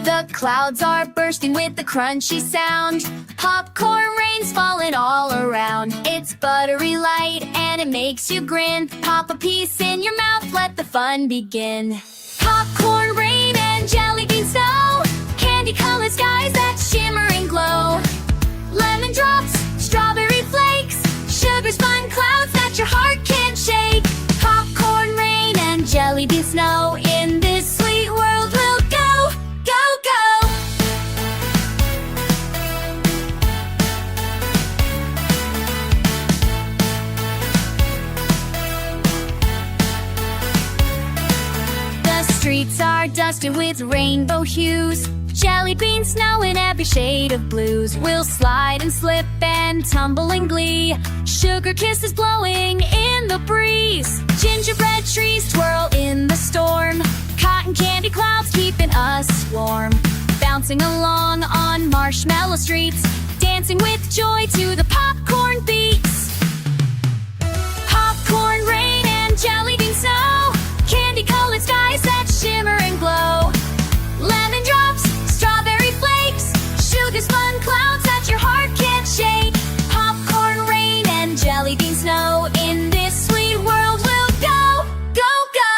The clouds are bursting with the crunchy sound. Popcorn rain's falling all around. It's buttery light and it makes you grin. Pop a piece in your mouth, let the fun begin. Popcorn rain and jelly bean snow, candy-colored skies that shimmer and glow. Lemon drops, strawberry flakes, sugar's fun clouds that your heart can't shake. Popcorn rain and jelly bean snow, in this sweet world we'll go, go, go. The streets are dusted with rainbow hues, jelly bean snow in every shade of blues. We'll slide and slip and tumble in glee, sugar kisses blowing in the breeze. Gingerbread trees twirl in the storm, cotton candy clouds keeping us warm. Bouncing along on marshmallow streets, dancing with joy to the popcorn beats. Popcorn rain and jelly bean snow, candy-colored skies that shimmer and glow. Lemon drops, strawberry flakes, sugar's fun clouds that your heart can't shake. Popcorn rain and jelly bean snow, in this sweet world we'll go, go, go.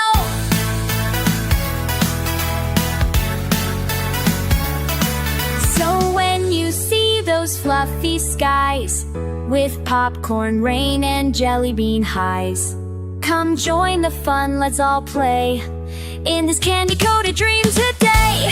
So when you see those fluffy skies with popcorn rain and jelly bean highs, come join the fun, let's all play in this candy-coated dream today.